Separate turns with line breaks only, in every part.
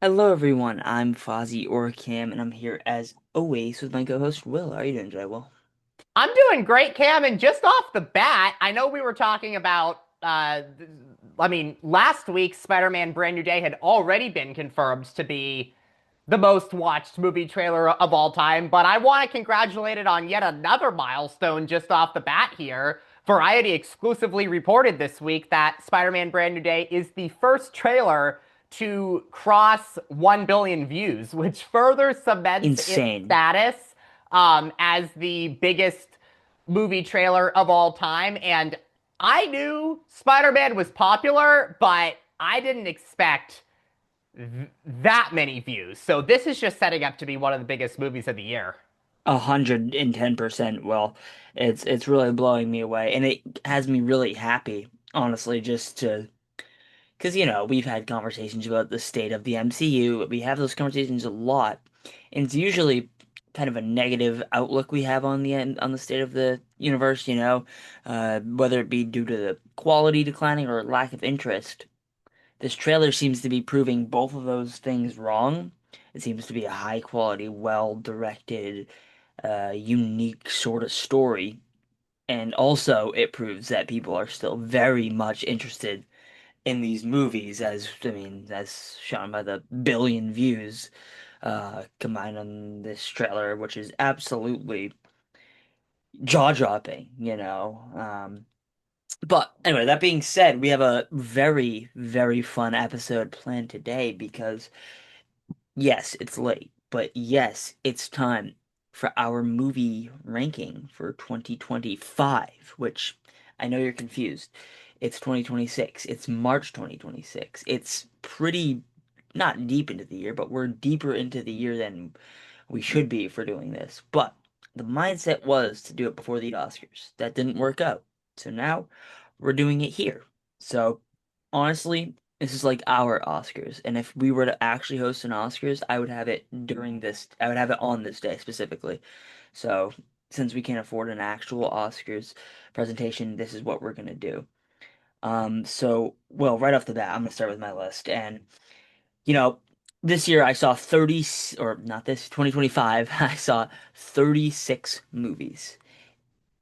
Hello everyone, I'm Fozzie or Cam, and I'm here as always with my co-host Will. How are you doing today, Will?
I'm doing great, Cam. And just off the bat, I know we were talking about, last week's Spider-Man Brand New Day had already been confirmed to be the most watched movie trailer of all time, but I want to congratulate it on yet another milestone just off the bat here. Variety exclusively reported this week that Spider-Man Brand New Day is the first trailer to cross 1 billion views, which further cements its
Insane.
status as the biggest movie trailer of all time. And I knew Spider-Man was popular, but I didn't expect that many views. So this is just setting up to be one of the biggest movies of the year.
110%. Well, it's really blowing me away, and it has me really happy, honestly, just to because we've had conversations about the state of the MCU. We have those conversations a lot, and it's usually kind of a negative outlook we have on the state of the universe, whether it be due to the quality declining or lack of interest. This trailer seems to be proving both of those things wrong. It seems to be a high quality, well directed, unique sort of story. And also, it proves that people are still very much interested in these movies, as shown by the billion views combined on this trailer, which is absolutely jaw-dropping, But anyway, that being said, we have a very, very fun episode planned today because yes, it's late, but yes, it's time for our movie ranking for 2025, which I know you're confused. It's 2026. It's March 2026. It's pretty not deep into the year, but we're deeper into the year than we should be for doing this. But the mindset was to do it before the Oscars. That didn't work out. So now we're doing it here. So honestly, this is like our Oscars. And if we were to actually host an Oscars, I would have it during this, I would have it on this day specifically. So since we can't afford an actual Oscars presentation, this is what we're gonna do. Well, right off the bat, I'm gonna start with my list. And you know, this year I saw 30, or not this, 2025, I saw 36 movies.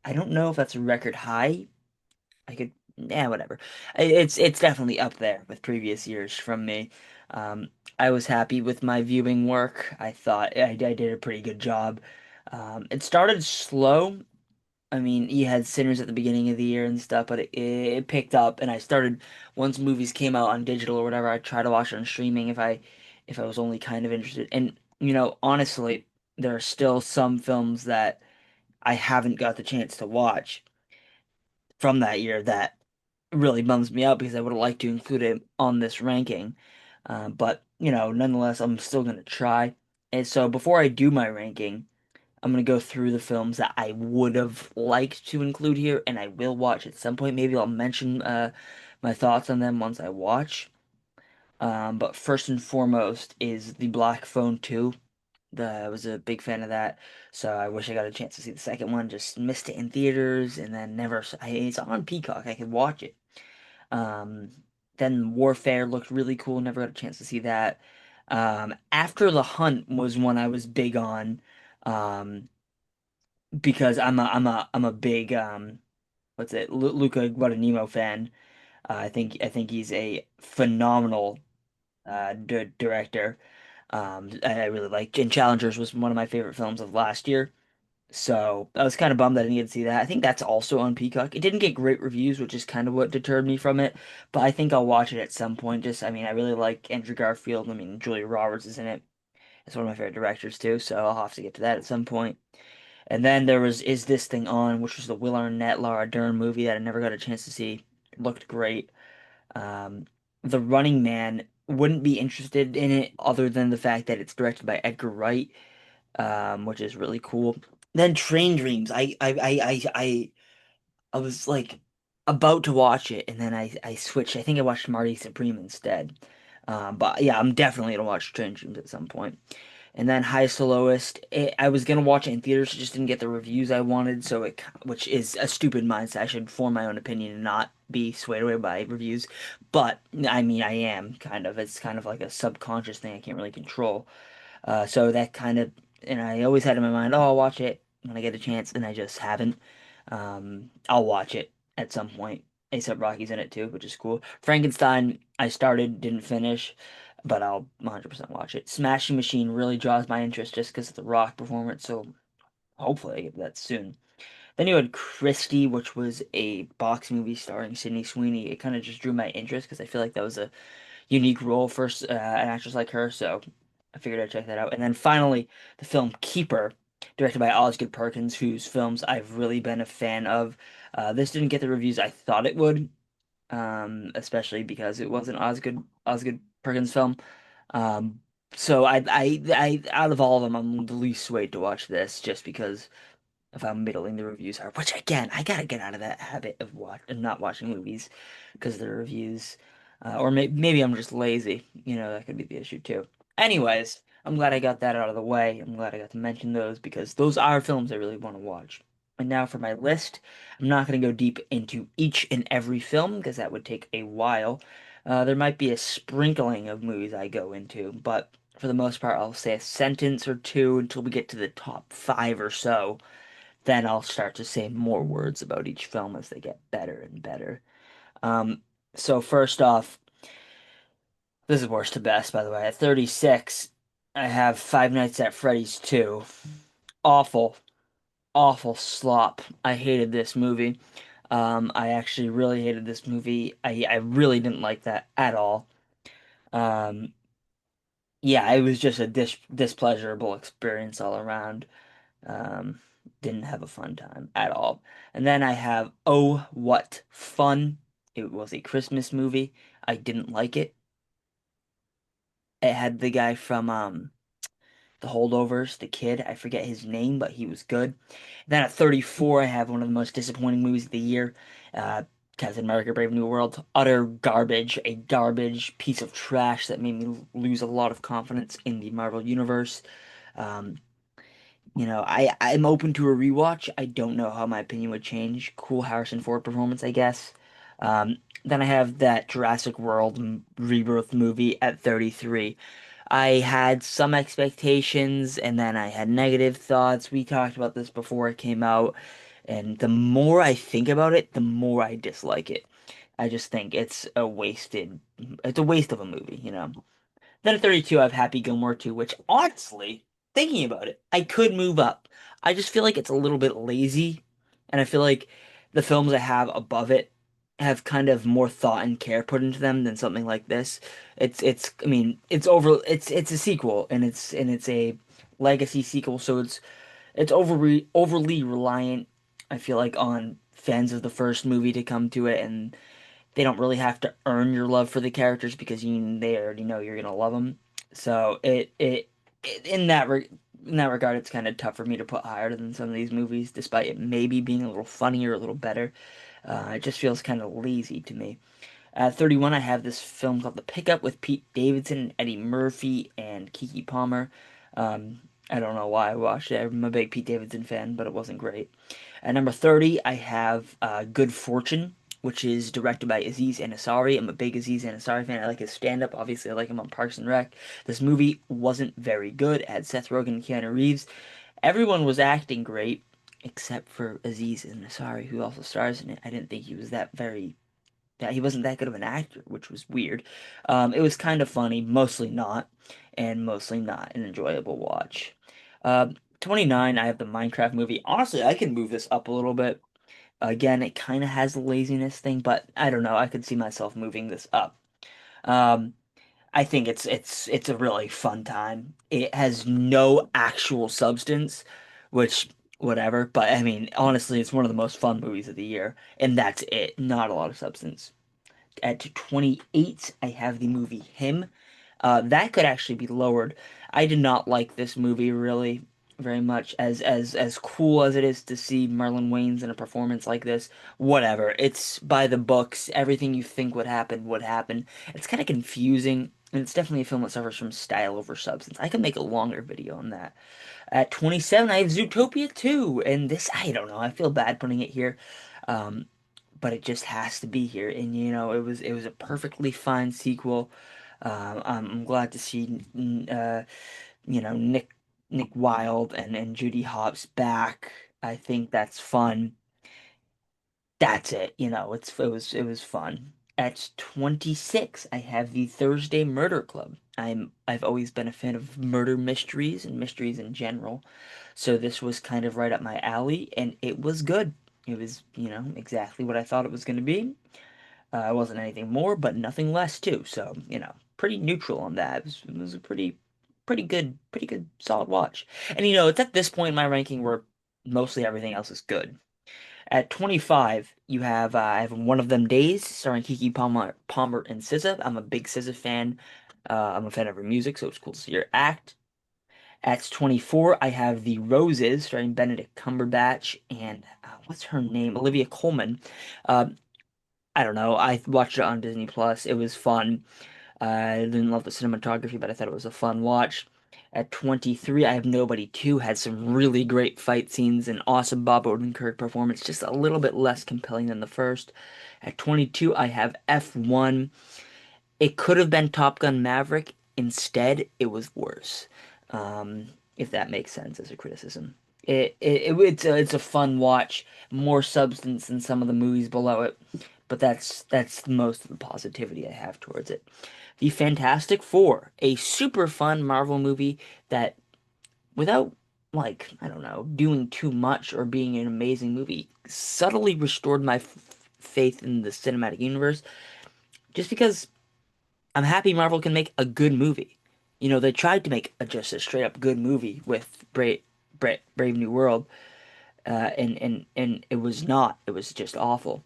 I don't know if that's a record high. I could, whatever. It's definitely up there with previous years from me. Um, I was happy with my viewing work. I thought I did a pretty good job. It started slow. I mean, you had Sinners at the beginning of the year and stuff, but it picked up, and I started once movies came out on digital or whatever. I try to watch it on streaming if I was only kind of interested. And honestly, there are still some films that I haven't got the chance to watch from that year that really bums me out because I would have liked to include it on this ranking. But nonetheless, I'm still gonna try. And so before I do my ranking, I'm gonna go through the films that I would have liked to include here, and I will watch at some point. Maybe I'll mention my thoughts on them once I watch. But first and foremost is the Black Phone 2. I was a big fan of that, so I wish I got a chance to see the second one. Just missed it in theaters, and then never. It's on Peacock. I could watch it. Um, then Warfare looked really cool. Never got a chance to see that. After the Hunt was one I was big on. Um, because I'm a big what's it Luca Guadagnino fan. I think he's a phenomenal director. I really like and Challengers was one of my favorite films of last year. So I was kind of bummed I didn't get to see that. I think that's also on Peacock. It didn't get great reviews, which is kind of what deterred me from it. But I think I'll watch it at some point. I mean, I really like Andrew Garfield. I mean, Julia Roberts is in it. It's one of my favorite directors too. So I'll have to get to that at some point. And then there was Is This Thing On, which was the Will Arnett, Laura Dern movie that I never got a chance to see. It looked great. Um, The Running Man wouldn't be interested in it other than the fact that it's directed by Edgar Wright, which is really cool. Then Train Dreams. I was like about to watch it, and then I switched. I think I watched Marty Supreme instead. But yeah, I'm definitely gonna watch Train Dreams at some point. And then Highest to Lowest, I was gonna watch it in theaters, just didn't get the reviews I wanted, which is a stupid mindset. I should form my own opinion and not be swayed away by reviews. But I mean, I am kind of. It's kind of like a subconscious thing I can't really control. So that kind of, and I always had in my mind, oh, I'll watch it when I get a chance, and I just haven't. I'll watch it at some point. A$AP Rocky's in it too, which is cool. Frankenstein, I started, didn't finish, but I'll 100% watch it. Smashing Machine really draws my interest just because of the Rock performance, so hopefully I get that soon. Then you had Christie, which was a box movie starring Sydney Sweeney. It kind of just drew my interest because I feel like that was a unique role for an actress like her, so I figured I'd check that out. And then finally, the film Keeper, directed by Osgood Perkins, whose films I've really been a fan of. This didn't get the reviews I thought it would, especially because it was an Osgood Perkins film. Um, so out of all of them, I'm the least swayed to watch this, just because of how middling the reviews are. Which again, I gotta get out of that habit of not watching movies because of the reviews, or maybe I'm just lazy. That could be the issue too. Anyways, I'm glad I got that out of the way. I'm glad I got to mention those because those are films I really want to watch. And now for my list, I'm not going to go deep into each and every film because that would take a while. There might be a sprinkling of movies I go into, but for the most part, I'll say a sentence or two until we get to the top five or so. Then I'll start to say more words about each film as they get better and better. Um, so first off, this is worst to best, by the way. At 36, I have Five Nights at Freddy's 2. Awful, awful slop. I hated this movie. I actually really hated this movie. I really didn't like that at all. Um, yeah, it was just a displeasurable experience all around. Um, didn't have a fun time at all. And then I have Oh, What Fun. It was a Christmas movie. I didn't like it. It had the guy from The Holdovers, the kid. I forget his name, but he was good. Then at 34, I have one of the most disappointing movies of the year. Uh, Captain America: Brave New World. Utter garbage. A garbage piece of trash that made me lose a lot of confidence in the Marvel Universe. Um, I'm open to a rewatch. I don't know how my opinion would change. Cool Harrison Ford performance, I guess. Then I have that Jurassic World Rebirth movie at 33. I had some expectations and then I had negative thoughts. We talked about this before it came out, and the more I think about it, the more I dislike it. I just think it's a waste of a movie. Then at 32, I have Happy Gilmore 2, which honestly, thinking about it, I could move up. I just feel like it's a little bit lazy, and I feel like the films I have above it have kind of more thought and care put into them than something like this. I mean, it's a sequel, and it's a legacy sequel, so it's overly reliant, I feel like, on fans of the first movie to come to it, and they don't really have to earn your love for the characters because they already know you're gonna love them. So in that regard, it's kind of tough for me to put higher than some of these movies, despite it maybe being a little funnier, a little better. It just feels kind of lazy to me. At 31, I have this film called The Pickup with Pete Davidson, Eddie Murphy, and Keke Palmer. I don't know why I watched it. I'm a big Pete Davidson fan, but it wasn't great. At number 30, I have Good Fortune, which is directed by Aziz Ansari. I'm a big Aziz Ansari fan. I like his stand-up. Obviously, I like him on Parks and Rec. This movie wasn't very good. It had Seth Rogen and Keanu Reeves. Everyone was acting great, except for Aziz Ansari, who also stars in it. I didn't think he was that he wasn't that good of an actor, which was weird. It was kind of funny, mostly not, and mostly not an enjoyable watch. 29, I have the Minecraft movie. Honestly, I can move this up a little bit. Again, it kind of has the laziness thing, but I don't know. I could see myself moving this up. Um, I think it's a really fun time. It has no actual substance, which whatever, but I mean, honestly, it's one of the most fun movies of the year, and that's it. Not a lot of substance. At 28, I have the movie Him. That could actually be lowered. I did not like this movie really very much. As cool as it is to see Marlon Wayans in a performance like this, whatever. It's by the books. Everything you think would happen would happen. It's kind of confusing. And it's definitely a film that suffers from style over substance. I could make a longer video on that. At 27, I have Zootopia 2, and this, I don't know, I feel bad putting it here, um, but it just has to be here. And it was a perfectly fine sequel. I'm glad to see, Nick Wilde and Judy Hopps back. I think that's fun. That's it. It was fun. At 26, I have the Thursday Murder Club. I've always been a fan of murder mysteries and mysteries in general. So this was kind of right up my alley, and it was good. It was, exactly what I thought it was going to be. It wasn't anything more, but nothing less too. So, pretty neutral on that. It was a pretty good, solid watch. And it's at this point in my ranking where mostly everything else is good. At 25, I have One of Them Days, starring Kiki Palmer and SZA. I'm a big SZA fan. I'm a fan of her music, so it's cool to see her act. At 24, I have The Roses, starring Benedict Cumberbatch and what's her name? Olivia Colman. Uh, I don't know. I watched it on Disney Plus. It was fun. I didn't love the cinematography, but I thought it was a fun watch. At 23, I have Nobody 2, had some really great fight scenes and awesome Bob Odenkirk performance, just a little bit less compelling than the first. At 22, I have F1. It could have been Top Gun Maverick. Instead, it was worse. If that makes sense as a criticism. It's a fun watch, more substance than some of the movies below it, but that's most of the positivity I have towards it. The Fantastic Four, a super fun Marvel movie that, without, like, I don't know, doing too much or being an amazing movie, subtly restored my faith in the cinematic universe. Just because I'm happy Marvel can make a good movie. They tried to make just a straight up good movie with Brave New World, and it was not. It was just awful.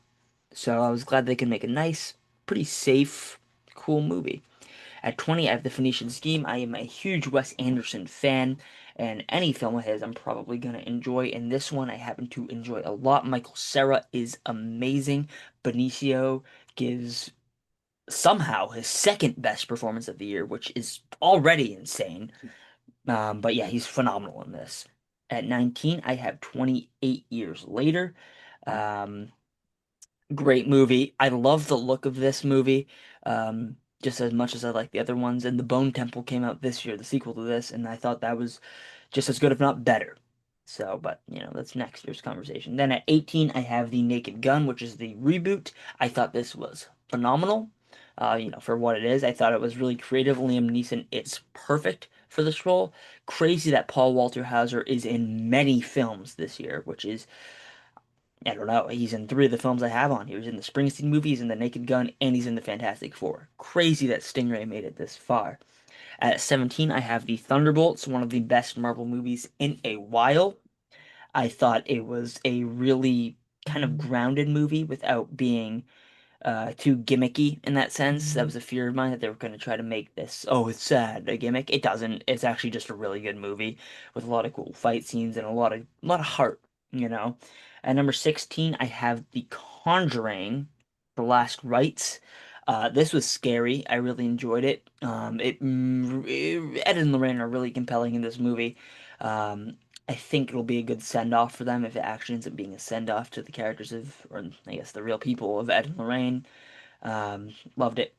So I was glad they could make a nice, pretty safe, cool movie. At 20, I have The Phoenician Scheme. I am a huge Wes Anderson fan, and any film of his I'm probably going to enjoy. And this one I happen to enjoy a lot. Michael Cera is amazing. Benicio gives somehow his second best performance of the year, which is already insane. But yeah, he's phenomenal in this. At 19, I have 28 Years Later. Um, Great movie. I love the look of this movie, just as much as I like the other ones. And The Bone Temple came out this year, the sequel to this, and I thought that was just as good, if not better. So, but that's next year's conversation. Then at 18, I have The Naked Gun, which is the reboot. I thought this was phenomenal. For what it is, I thought it was really creative. Liam Neeson, it's perfect for this role. Crazy that Paul Walter Hauser is in many films this year, which is, I don't know. He's in three of the films I have on here. He's in the Springsteen movie, he's in The Naked Gun, and he's in the Fantastic Four. Crazy that Stingray made it this far. At 17, I have The Thunderbolts, one of the best Marvel movies in a while. I thought it was a really kind of grounded movie without being too gimmicky in that sense. That was a fear of mine that they were going to try to make this, oh, it's sad, a gimmick. It doesn't. It's actually just a really good movie with a lot of cool fight scenes and a lot of heart, you know. At number 16, I have The Conjuring, The Last Rites. This was scary. I really enjoyed it. Ed and Lorraine are really compelling in this movie. I think it'll be a good send off for them if it actually ends up being a send off to the characters of, or I guess the real people of Ed and Lorraine. Loved it.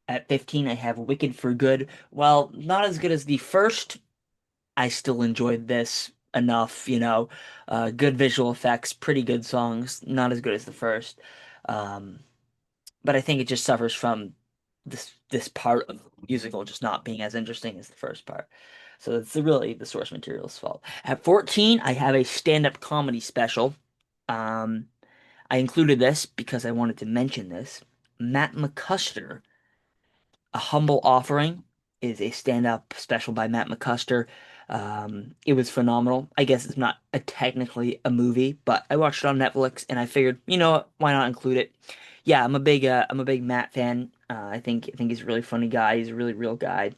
At 15, I have Wicked for Good. Well, not as good as the first. I still enjoyed this enough, good visual effects, pretty good songs. Not as good as the first. Um, but I think it just suffers from this part of the musical just not being as interesting as the first part. So it's really the source material's fault. At 14, I have a stand-up comedy special. Um, I included this because I wanted to mention this. Matt McCusker, A Humble Offering, is a stand-up special by Matt McCusker. It was phenomenal. I guess it's not technically a movie, but I watched it on Netflix and I figured, what, why not include it? Yeah, I'm a big Matt fan. I think he's a really funny guy. He's a really real guy.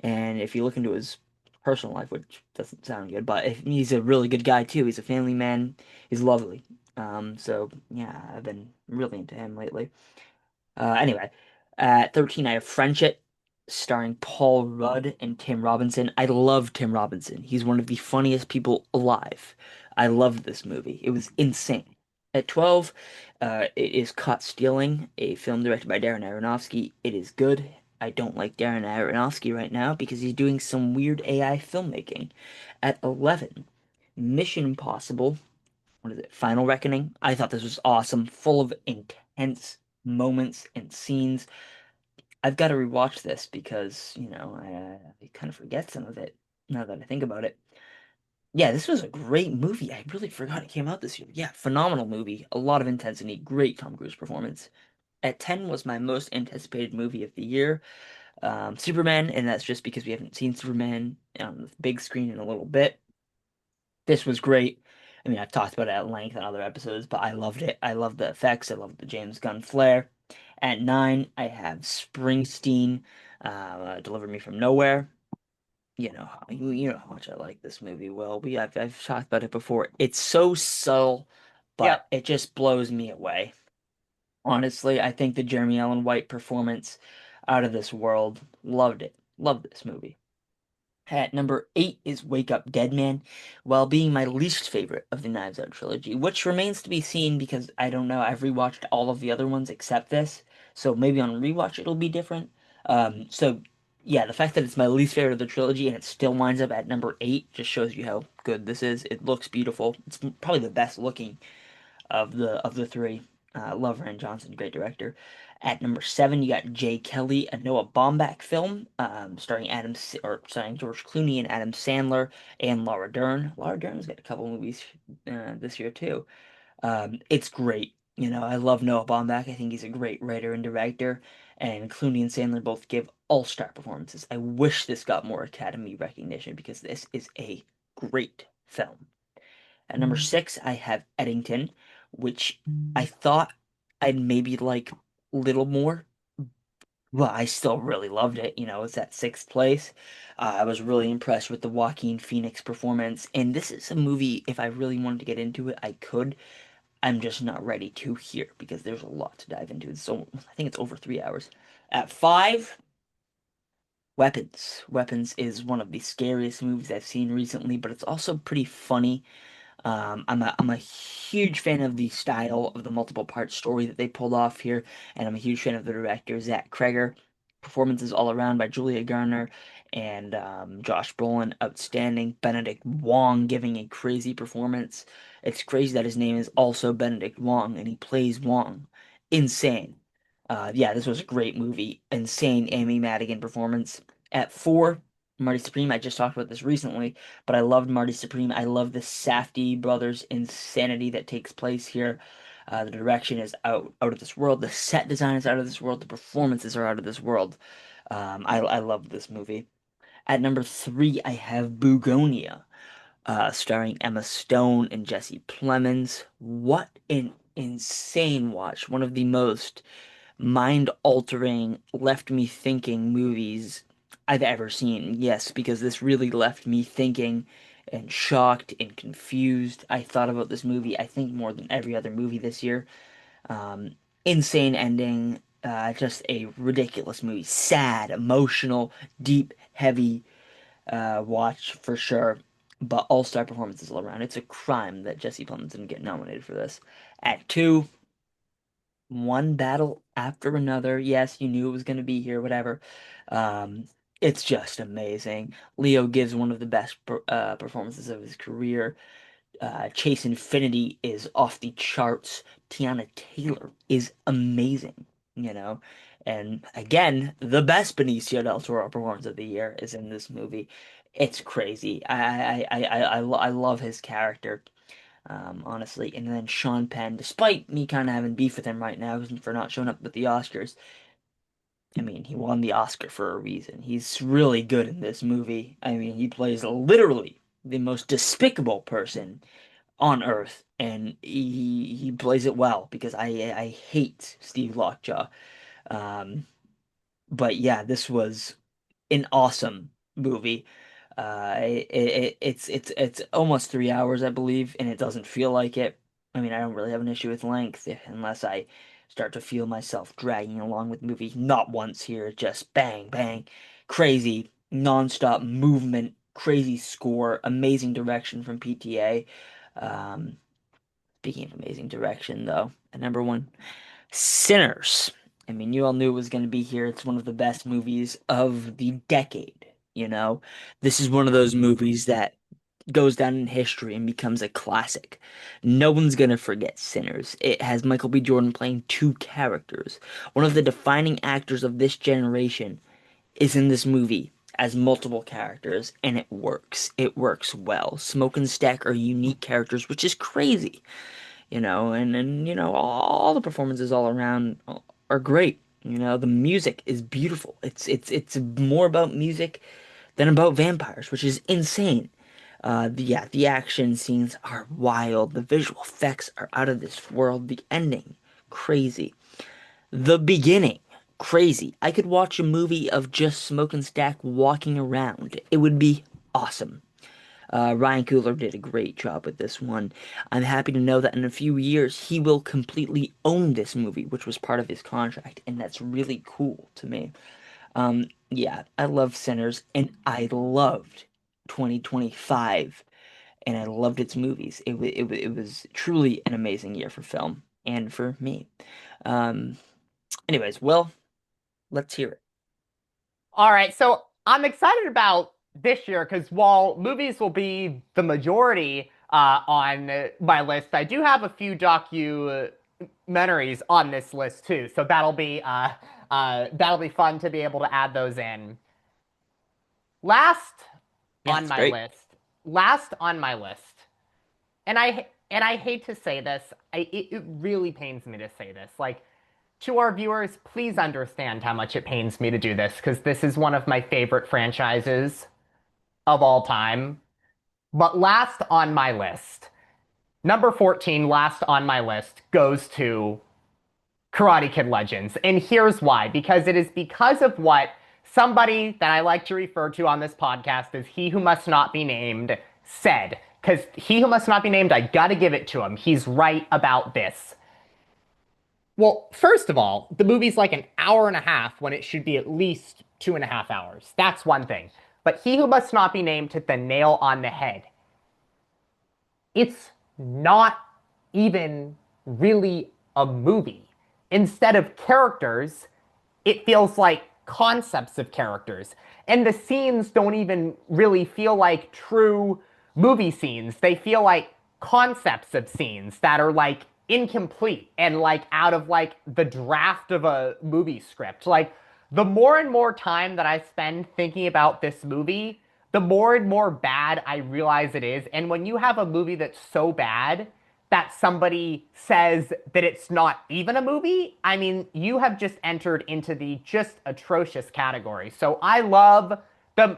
And if you look into his personal life, which doesn't sound good, but he's a really good guy too. He's a family man. He's lovely. So yeah, I've been really into him lately. Anyway, at 13, I have Friendship. starring Paul Rudd and Tim Robinson. I love Tim Robinson. He's one of the funniest people alive. I loved this movie. It was insane. At 12, it is Caught Stealing, a film directed by Darren Aronofsky. It is good. I don't like Darren Aronofsky right now because he's doing some weird AI filmmaking. At 11, Mission Impossible. What is it? Final Reckoning. I thought this was awesome, full of intense moments and scenes. I've got to rewatch this because, I kind of forget some of it now that I think about it. Yeah, this was a great movie. I really forgot it came out this year. Yeah, phenomenal movie. A lot of intensity. Great Tom Cruise performance. At 10 was my most anticipated movie of the year. Superman, and that's just because we haven't seen Superman on the big screen in a little bit. This was great. I mean, I've talked about it at length on other episodes, but I loved it. I loved the effects. I loved the James Gunn flair. At 9, I have Springsteen, Deliver Me from Nowhere. You know how much I like this movie. Well, I've talked about it before. It's so subtle, but
Yep.
it just blows me away. Honestly, I think the Jeremy Allen White performance out of this world. Loved it. Loved this movie. At number 8 is Wake Up Dead Man, while being my least favorite of the Knives Out trilogy, which remains to be seen because I don't know. I've rewatched all of the other ones except this, so maybe on rewatch it'll be different. So yeah, the fact that it's my least favorite of the trilogy and it still winds up at number 8 just shows you how good this is. It looks beautiful. It's probably the best looking of the three. Love Rian Johnson, great director. At number 7, you got Jay Kelly, a Noah Baumbach film, starring George Clooney and Adam Sandler and Laura Dern. Laura Dern's got a couple movies this year too. It's great. I love Noah Baumbach. I think he's a great writer and director, and Clooney and Sandler both give all-star performances. I wish this got more Academy recognition because this is a great film. At number 6, I have Eddington, which I thought I'd maybe like little more, but I still really loved it. It's at sixth place. I was really impressed with the Joaquin Phoenix performance, and this is a movie, if I really wanted to get into it, I could. I'm just not ready to here because there's a lot to dive into. I think it's over 3 hours. At 5, Weapons. Weapons is one of the scariest movies I've seen recently, but it's also pretty funny. I'm a huge fan of the style of the multiple part story that they pulled off here, and I'm a huge fan of the director Zach Kreger. Performances all around by Julia Garner and Josh Brolin, outstanding. Benedict Wong giving a crazy performance. It's crazy that his name is also Benedict Wong and he plays Wong. Insane. Yeah, this was a great movie. Insane Amy Madigan performance. At 4, Marty Supreme. I just talked about this recently, but I loved Marty Supreme. I love the Safdie brothers insanity that takes place here. The direction is out of this world. The set design is out of this world. The performances are out of this world. I love this movie. At number 3, I have Bugonia, starring Emma Stone and Jesse Plemons. What an insane watch! One of the most mind-altering, left me thinking movies I've ever seen. Yes, because this really left me thinking and shocked and confused. I thought about this movie, I think, more than every other movie this year. Um, Insane ending, just a ridiculous movie. Sad, emotional, deep, heavy watch for sure. But all-star performances all around. It's a crime that Jesse Plemons didn't get nominated for this. At 2, one battle after another. Yes, you knew it was going to be here, whatever. Um, it's just amazing. Leo gives one of the best performances of his career. Chase Infinity is off the charts. Tiana Taylor is amazing, you know. And again, the best Benicio del Toro performance of the year is in this movie. It's crazy. I love his character, honestly. And then Sean Penn, despite me kind of having beef with him right now for not showing up with the Oscars, I mean, he won the Oscar for a reason. He's really good in this movie. I mean, he plays literally the most despicable person on Earth, and he plays it well because I hate Steve Lockjaw. Um, but yeah, this was an awesome movie. It's almost 3 hours, I believe, and it doesn't feel like it. I mean, I don't really have an issue with length unless I start to feel myself dragging along with the movie. Not once here, just bang, bang, crazy, non-stop movement, crazy score, amazing direction from PTA. Um, Speaking of amazing direction, though, at number one, Sinners. I mean, you all knew it was going to be here. It's one of the best movies of the decade, you know? This is one of those movies that goes down in history and becomes a classic. No one's gonna forget Sinners. It has Michael B. Jordan playing two characters. One of the defining actors of this generation is in this movie as multiple characters, and it works. It works well. Smoke and Stack are unique characters, which is crazy, and all the performances all around are great. The music is beautiful. It's more about music than about vampires, which is insane. The action scenes are wild. The visual effects are out of this world. The ending, crazy. The beginning, crazy. I could watch a movie of just Smoke and Stack walking around. It would be awesome. Ryan Coogler did a great job with this one. I'm happy to know that in a few years he will completely own this movie, which was part of his contract, and that's really cool to me. Yeah, I love Sinners, and I loved 2025, and I loved its movies. It was truly an amazing year for film and for me. Um, Anyways, well, let's hear it.
All right, so I'm excited about this year because while movies will be the majority on my list, I do have a few documentaries on this list too. So that'll be fun to be able to add those in. Last
Yeah,
on
it's
my
great.
list, last on my list, and I hate to say this, it really pains me to say this. Like to our viewers, please understand how much it pains me to do this because this is one of my favorite franchises of all time. But last on my list, number 14, last on my list, goes to Karate Kid Legends. And here's why. Because it is because of what somebody that I like to refer to on this podcast as He Who Must Not Be Named said. Because He Who Must Not Be Named, I gotta give it to him. He's right about this. Well, first of all, the movie's like an hour and a half when it should be at least 2.5 hours. That's one thing. But He Who Must Not Be Named hit the nail on the head. It's not even really a movie. Instead of characters, it feels like concepts of characters. And the scenes don't even really feel like true movie scenes. They feel like concepts of scenes that are like incomplete and like out of like the draft of a movie script. Like the more and more time that I spend thinking about this movie, the more and more bad I realize it is. And when you have a movie that's so bad that somebody says that it's not even a movie, I mean, you have just entered into the just atrocious category. So I love the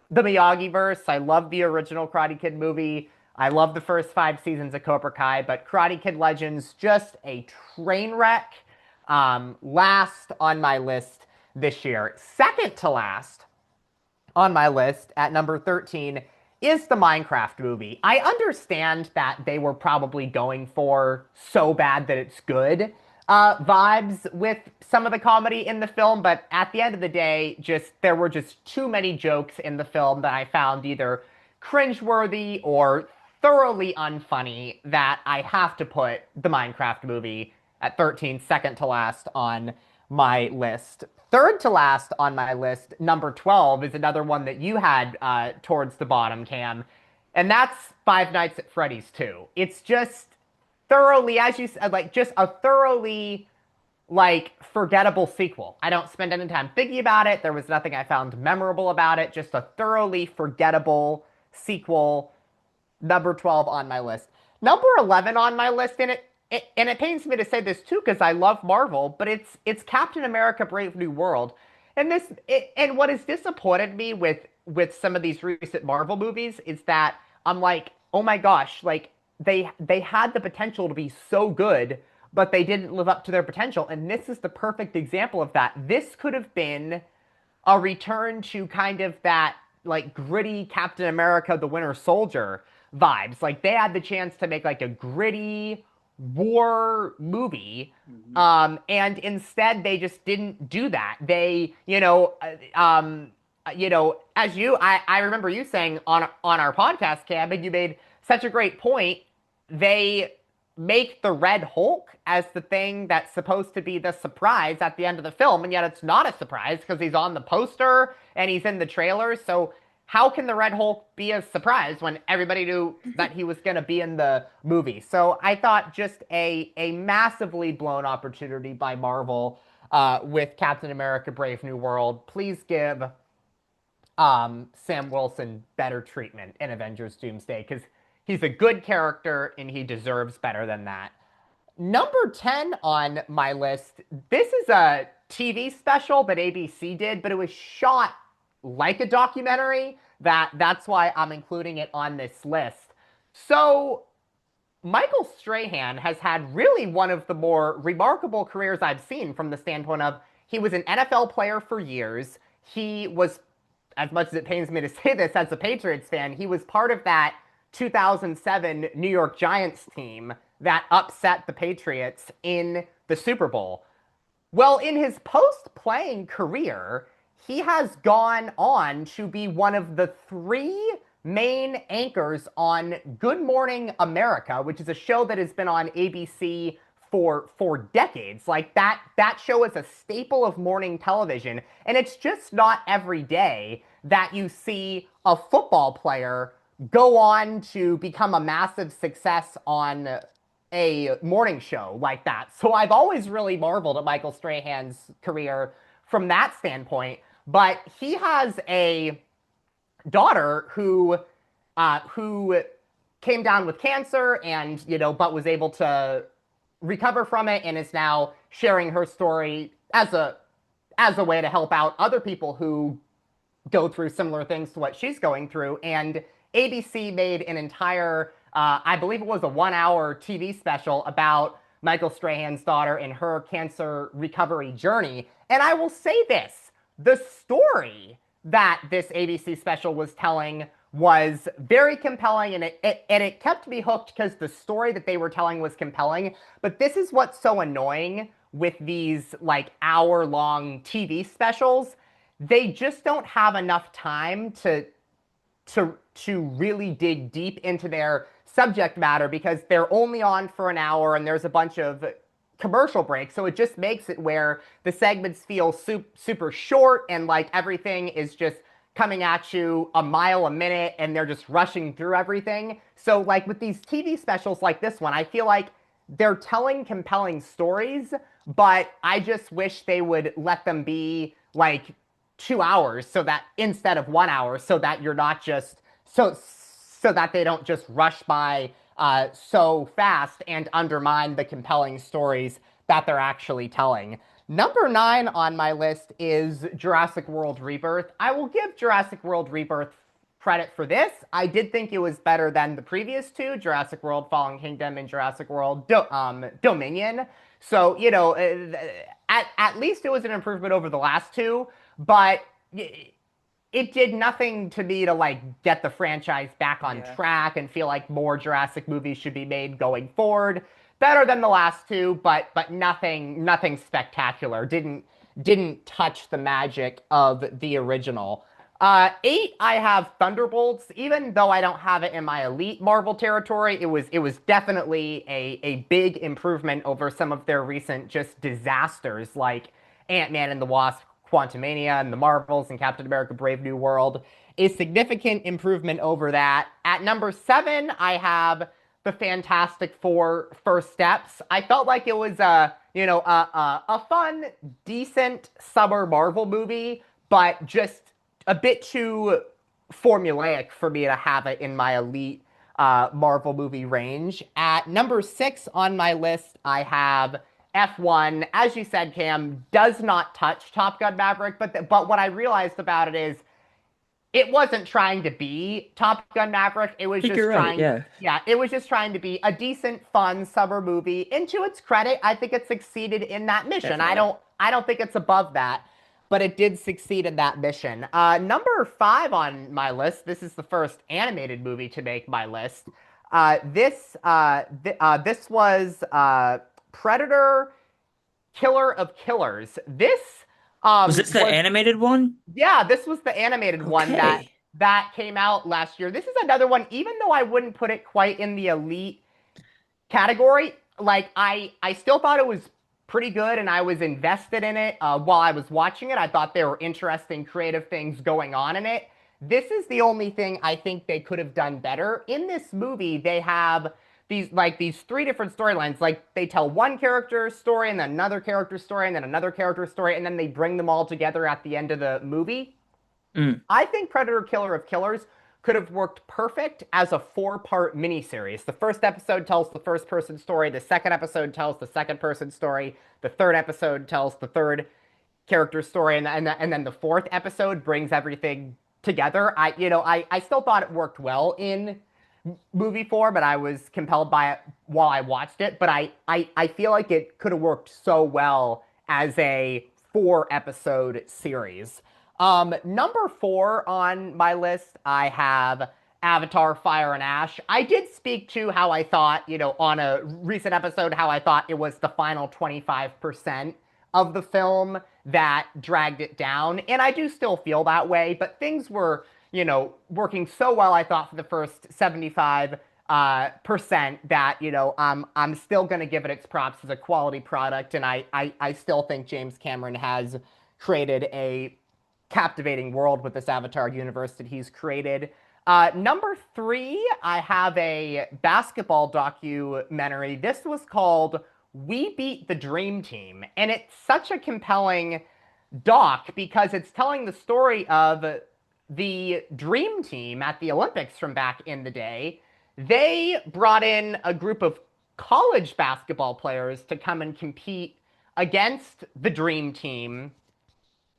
the Miyagi verse. I love the original Karate Kid movie. I love the first 5 seasons of Cobra Kai, but Karate Kid Legends just a train wreck. Last on my list this year. Second to last on my list at number 13 is the Minecraft movie. I understand that they were probably going for so bad that it's good vibes with some of the comedy in the film, but at the end of the day, just there were just too many jokes in the film that I found either cringeworthy or thoroughly unfunny that I have to put the Minecraft movie at 13, second to last on my list. Third to last on my list, number 12, is another one that you had towards the bottom, Cam, and that's Five Nights at Freddy's 2. It's just thoroughly, as you said, like just a thoroughly like forgettable sequel. I don't spend any time thinking about it. There was nothing I found memorable about it. Just a thoroughly forgettable sequel. Number 12 on my list. Number 11 on my list, and it pains me to say this too because I love Marvel, but it's Captain America: Brave New World. And what has disappointed me with some of these recent Marvel movies is that I'm like, "Oh my gosh, like they had the potential to be so good, but they didn't live up to their potential." And this is the perfect example of that. This could have been a return to kind of that like gritty Captain America the Winter Soldier vibes. Like they had the chance to make like a gritty war movie.
Hmm.
And instead they just didn't do that. They, I remember you saying on our podcast, Cam, and you made such a great point. They make the Red Hulk as the thing that's supposed to be the surprise at the end of the film, and yet it's not a surprise because he's on the poster and he's in the trailer. So how can the Red Hulk be a surprise when everybody knew that he was going to be in the movie? So I thought just a massively blown opportunity by Marvel with Captain America: Brave New World. Please give Sam Wilson better treatment in Avengers: Doomsday because he's a good character and he deserves better than that. Number 10 on my list. This is a TV special that ABC did, but it was shot like a documentary. That's why I'm including it on this list. So, Michael Strahan has had really one of the more remarkable careers I've seen from the standpoint of he was an NFL player for years. He was, as much as it pains me to say this as a Patriots fan, he was part of that 2007 New York Giants team that upset the Patriots in the Super Bowl. Well, in his post playing career, he has gone on to be one of the three main anchors on Good Morning America, which is a show that has been on ABC for decades. Like that show is a staple of morning television, and it's just not every day that you see a football player go on to become a massive success on a morning show like that. So I've always really marveled at Michael Strahan's career from that standpoint. But he has a daughter who came down with cancer and but was able to recover from it and is now sharing her story as a way to help out other people who go through similar things to what she's going through. And ABC made an entire, I believe it was a 1 hour TV special about Michael Strahan's daughter and her cancer recovery journey. And I will say this, the story that this ABC special was telling was very compelling, and it kept me hooked because the story that they were telling was compelling. But this is what's so annoying with these like hour-long TV specials. They just don't have enough time to really dig deep into their subject matter because they're only on for an hour and there's a bunch of commercial breaks. So it just makes it where the segments feel super short and like everything is just coming at you a mile a minute and they're just rushing through everything. So like with these TV specials like this one, I feel like they're telling compelling stories, but I just wish they would let them be like 2 hours so that instead of 1 hour so that you're not just so that they don't just rush by so fast and undermine the compelling stories that they're actually telling. Number 9 on my list is Jurassic World Rebirth. I will give Jurassic World Rebirth credit for this. I did think it was better than the previous two, Jurassic World Fallen Kingdom and Jurassic World Dominion. So, at least it was an improvement over the last two, but it did nothing to me to like get the franchise back on
Yeah.
track and feel like more Jurassic movies should be made going forward. Better than the last two, but nothing spectacular. Didn't touch the magic of the original. 8, I have Thunderbolts. Even though I don't have it in my elite Marvel territory, it was definitely a big improvement over some of their recent just disasters like Ant-Man and the Wasp, Quantumania, and the Marvels, and Captain America: Brave New World. A significant improvement over that. At number 7, I have the Fantastic Four: First Steps. I felt like it was a fun, decent summer Marvel movie, but just a bit too formulaic for me to have it in my elite Marvel movie range. At number 6 on my list, I have F1. As you said, Cam, does not touch Top Gun Maverick, but what I realized about it is it wasn't trying to be Top Gun Maverick. It
I
was
think you're
just
right.
trying,
Yeah.
yeah, it was just trying to be a decent, fun summer movie. And to its credit, I think it succeeded in that mission.
Definitely.
I don't think it's above that, but it did succeed in that mission. Number 5 on my list. This is the first animated movie to make my list. This was Predator Killer of Killers.
Was this the
Was
animated one?
Yeah, this was the animated one
Okay.
that came out last year. This is another one, even though I wouldn't put it quite in the elite category. Like I still thought it was pretty good, and I was invested in it while I was watching it. I thought there were interesting, creative things going on in it. This is the only thing I think they could have done better. In this movie, they have these three different storylines. Like they tell one character's story and then another character's story and then another character's story, and then they bring them all together at the end of the movie.
Mm.
I think Predator Killer of Killers could have worked perfect as a four-part miniseries. The first episode tells the first person story, the second episode tells the second person story, the third episode tells the third character story, and then the fourth episode brings everything together. I still thought it worked well in movie form, but I was compelled by it while I watched it. But I feel like it could have worked so well as a four episode series. Number four on my list, I have Avatar Fire and Ash. I did speak to how I thought, on a recent episode, how I thought it was the final 25% of the film that dragged it down. And I do still feel that way, but things were, working so well, I thought, for the first 75 percent that I'm still going to give it its props as a quality product, and I still think James Cameron has created a captivating world with this Avatar universe that he's created. Number three, I have a basketball documentary. This was called We Beat the Dream Team, and it's such a compelling doc because it's telling the story of the Dream Team at the Olympics from back in the day. They brought in a group of college basketball players to come and compete against the Dream Team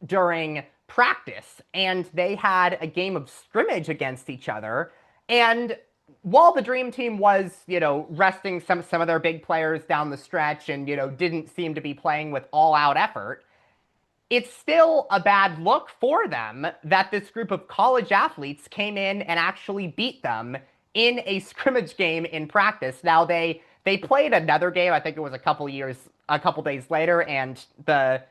during practice, and they had a game of scrimmage against each other. And while the Dream Team was, resting some of their big players down the stretch and, didn't seem to be playing with all out effort, it's still a bad look for them that this group of college athletes came in and actually beat them in a scrimmage game in practice. Now they played another game. I think it was a couple days later, and the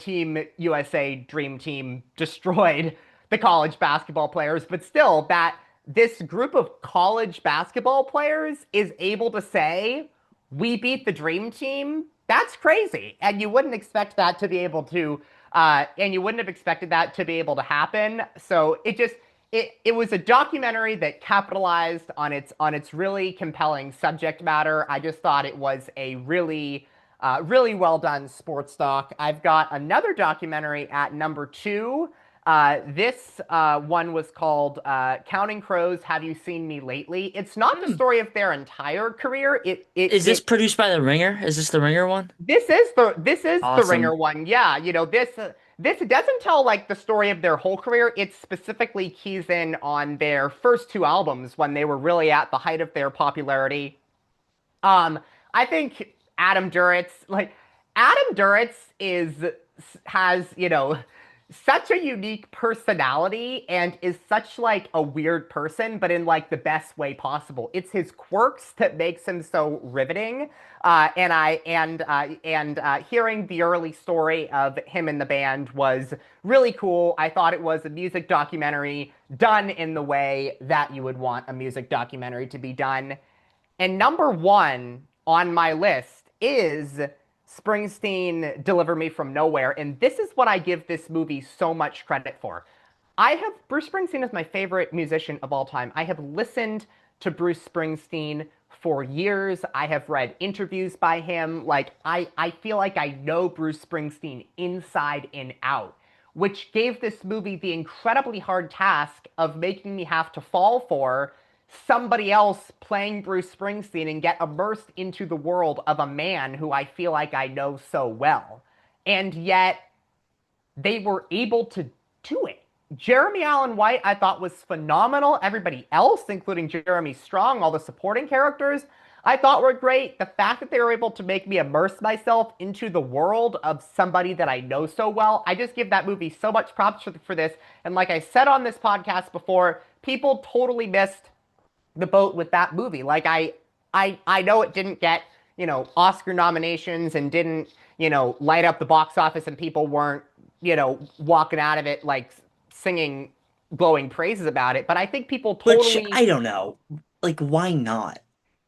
Team USA Dream Team destroyed the college basketball players. But still, that this group of college basketball players is able to say, we beat the Dream Team. That's crazy. And you wouldn't expect that to be able to, and you wouldn't have expected that to be able to happen. So it was a documentary that capitalized on its really compelling subject matter. I just thought it was a really well done sports doc. I've got another documentary at number two. This one was called Counting Crows, Have You Seen Me Lately? It's not the
Mm.
story of their entire career.
Is this produced by The Ringer? Is this the Ringer one?
This is the Ringer
Awesome.
one. Yeah, this doesn't tell like the story of their whole career. It specifically keys in on their first two albums when they were really at the height of their popularity. Um, I think Adam Duritz has, such a unique personality and is such like a weird person, but in like the best way possible. It's his quirks that makes him so riveting. Hearing the early story of him in the band was really cool. I thought it was a music documentary done in the way that you would want a music documentary to be done. And number one on my list is Springsteen Deliver Me from Nowhere. And this is what I give this movie so much credit for. Bruce Springsteen is my favorite musician of all time. I have listened to Bruce Springsteen for years. I have read interviews by him. Like, I feel like I know Bruce Springsteen inside and out, which gave this movie the incredibly hard task of making me have to fall for somebody else playing Bruce Springsteen and get immersed into the world of a man who I feel like I know so well. And yet they were able to do it. Jeremy Allen White, I thought, was phenomenal. Everybody else, including Jeremy Strong, all the supporting characters, I thought were great. The fact that they were able to make me immerse myself into the world of somebody that I know so well, I just give that movie so much props for this. And like I said on this podcast before, people totally missed the boat with that movie. Like I know it didn't get, Oscar nominations and didn't, light up the box office and people weren't, walking out of it like singing glowing praises about it, but I think people
Which
totally.
I don't know. Like, why not?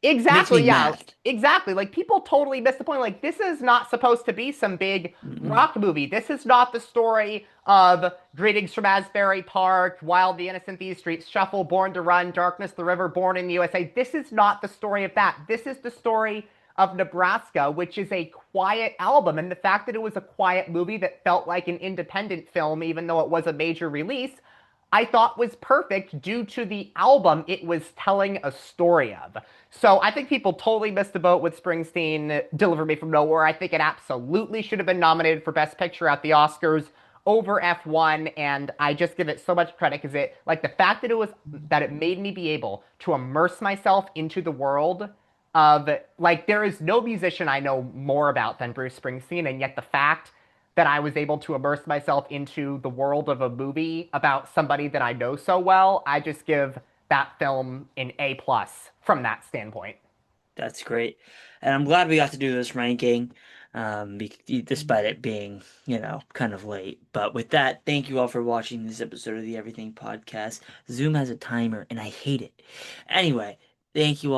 It makes me
Exactly, yeah.
mad.
Exactly. Like people totally missed the point. Like this is not supposed to be some big
Mm-mm.
rock movie. This is not the story of Greetings from Asbury Park, Wild the Innocent, These Streets Shuffle, Born to Run, Darkness the River, Born in the USA. This is not the story of that. This is the story of Nebraska, which is a quiet album. And the fact that it was a quiet movie that felt like an independent film, even though it was a major release, I thought was perfect due to the album it was telling a story of. So I think people totally missed the boat with Springsteen, Deliver Me from Nowhere. I think it absolutely should have been nominated for Best Picture at the Oscars over F1, and I just give it so much credit because like the fact that it made me be able to immerse myself into the world of, like, there is no musician I know more about than Bruce Springsteen, and yet the fact that I was able to immerse myself into the world of a movie about somebody that I know so well, I just give that film an A plus from that standpoint.
That's great. And I'm glad we got to do this ranking, despite it being, kind of late. But with that, thank you all for watching this episode of the Everything Podcast. Zoom has a timer, and I hate it. Anyway, thank you all.